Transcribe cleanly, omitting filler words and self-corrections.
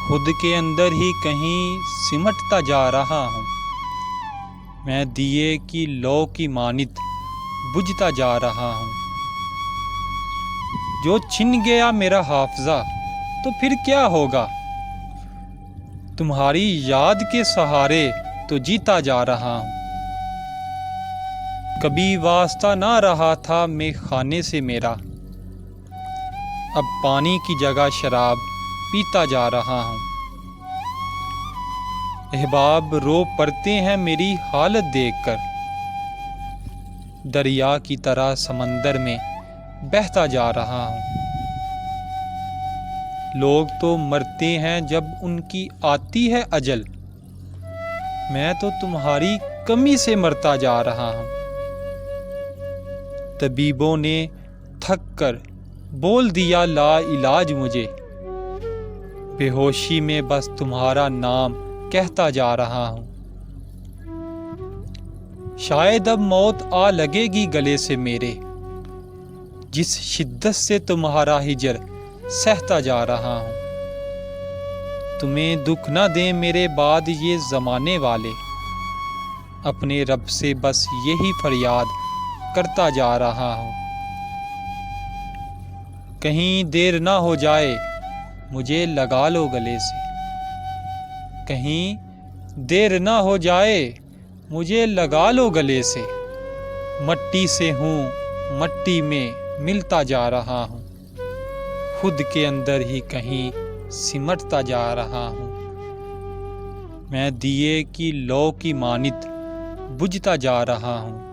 خود کے اندر ہی کہیں سمٹتا جا رہا ہوں، میں دیے کی لو کی مانند بجھتا جا رہا ہوں۔ جو چھن گیا میرا حافظہ تو پھر کیا ہوگا، تمہاری یاد کے سہارے تو جیتا جا رہا ہوں۔ کبھی واسطہ نہ رہا تھا میں خانے سے میرا، اب پانی کی جگہ شراب پیتا جا رہا ہوں۔ احباب رو پڑتے ہیں میری حالت دیکھ کر، دریا کی طرح سمندر میں بہتا جا رہا ہوں۔ لوگ تو مرتے ہیں جب ان کی آتی ہے اجل، میں تو تمہاری کمی سے مرتا جا رہا ہوں۔ طبیبوں نے تھک کر بول دیا لا علاج مجھے، بے ہوشی میں بس تمہارا نام کہتا جا رہا ہوں۔ شاید اب موت آ لگے گی گلے سے میرے، جس شدت سے تمہارا ہجر سہتا جا رہا ہوں۔ تمہیں دکھ نہ دیں میرے بعد یہ زمانے والے، اپنے رب سے بس یہی فریاد کرتا جا رہا ہوں۔ کہیں دیر نہ ہو جائے مجھے لگا لو گلے سے، کہیں دیر نہ ہو جائے مجھے لگا لو گلے سے، مٹی سے ہوں مٹی میں ملتا جا رہا ہوں، خود کے اندر ہی کہیں سمٹتا جا رہا ہوں۔ میں دیے کی لو کی مانند بجھتا جا رہا ہوں۔